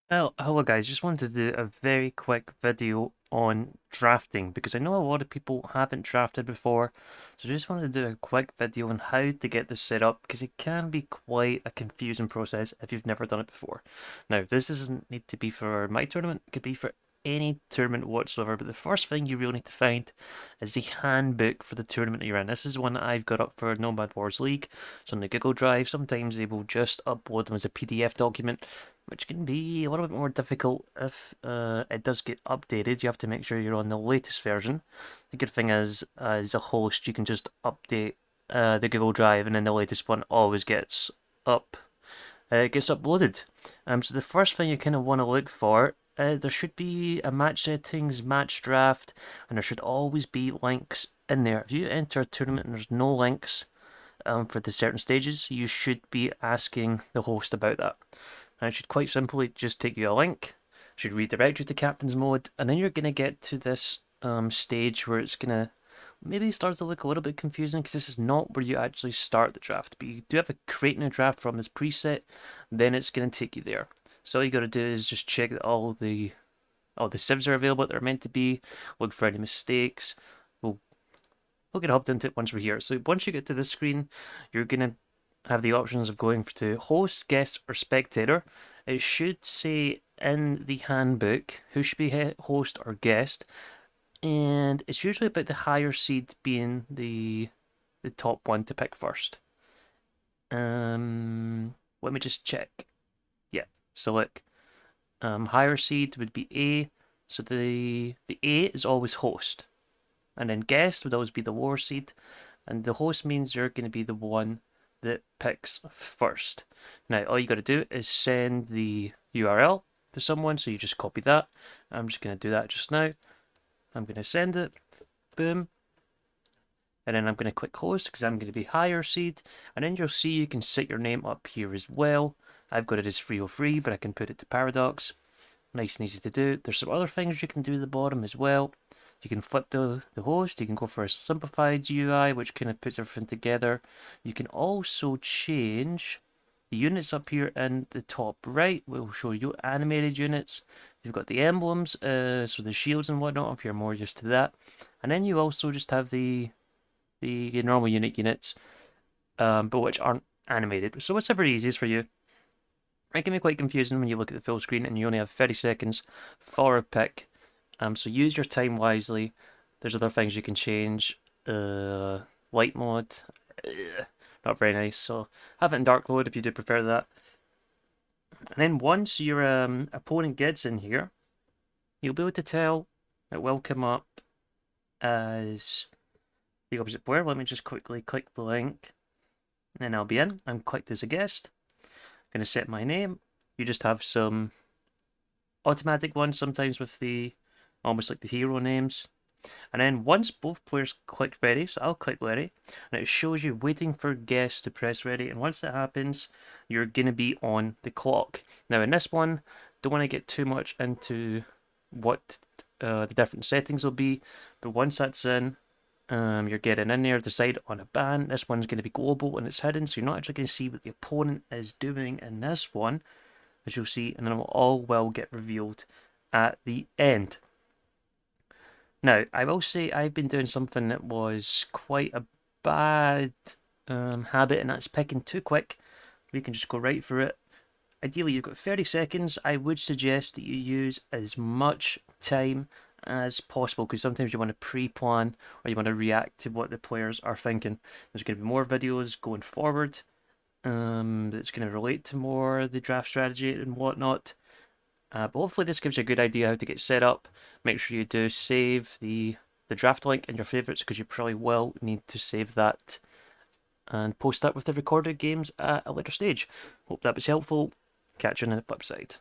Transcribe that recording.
Well, hello guys, just wanted to do a very quick video on drafting because I know a lot of people haven't drafted before, so I just wanted to do a quick video on how to get this set up because it can be quite a confusing process if you've never done it before. Now, this doesn't need to be for my tournament, it could be for any tournament whatsoever, but the first thing you really need to find is the handbook for the tournament that you're in. This is one that I've got up for Nomad Wars League, so on the Google Drive, sometimes they will just upload them as a PDF document, which can be a little bit more difficult if it does get updated. You have to make sure you're on the latest version. The good thing is, as a host, you can just update the Google Drive, and then the latest one always gets up. It gets uploaded. So the first thing you kind of want to look for, there should be a match settings, match draft, and there should always be links in there. If you enter a tournament and there's no links for the certain stages, you should be asking the host about that. And it should quite simply just take you a link, should redirect you to captain's mode, and then you're going to get to this stage where it's going to maybe start to look a little bit confusing because this is not where you actually start the draft. But you do have a create new draft from this preset, then it's going to take you there. So all you got to do is just check that all the civs are available that they're meant to be, look for any mistakes. We'll get hopped into it once we're here. So once you get to this screen, you're going to have the options of going to host, guest, or spectator. It should say in the handbook who should be host or guest, and it's usually about the higher seed being the top one to pick first. Let me just check. Yeah, so look, higher seed would be A, so the A is always host, and then guest would always be the lower seed, and the host means you're going to be the one that picks first. Now, all you got to do is send the URL to someone, so you just copy that. I'm just going to do that just now. I'm going to send it, boom, and then I'm going to click host because I'm going to be higher seed, and then you'll see you can set your name up here as well. I've got it as 303, but I can put it to Paradox. Nice and easy to do. There's some other things you can do at the bottom as well. You can flip the host, you can go for a simplified UI, which kind of puts everything together. You can also change the units up here in the top right. We'll show you animated units. You've got the emblems, so the shields and whatnot, if you're more used to that. And then you also just have the normal units, but which aren't animated. So whatever easiest for you. It can be quite confusing when you look at the full screen and you only have 30 seconds for a pick. So use your time wisely. There's other things you can change. Light mode, not very nice. So have it in dark mode if you do prefer that. And then once your opponent gets in here, you'll be able to tell it will come up as the opposite player. Let me just quickly click the link, and I'll be in. I'm clicked as a guest. I'm going to set my name. You just have some automatic ones sometimes with the almost like the hero names. And then once both players click ready, so I'll click ready, and it shows you waiting for guests to press ready. And once that happens, you're going to be on the clock. Now in this one, don't want to get too much into what the different settings will be, but once that's in, you're getting in there, decide on a ban. This one's going to be global and it's hidden, so you're not actually going to see what the opponent is doing in this one, as you'll see, and then it all will get revealed at the end. Now, I will say I've been doing something that was quite a bad habit, and that's picking too quick. We can just go right for it. Ideally, you've got 30 seconds. I would suggest that you use as much time as possible because sometimes you want to pre-plan or you want to react to what the players are thinking. There's going to be more videos going forward that's going to relate to more the draft strategy and whatnot. But hopefully this gives you a good idea how to get set up. Make sure you do save the draft link in your favourites because you probably will need to save that and post that with the recorded games at a later stage. Hope that was helpful. Catch you on the flip side.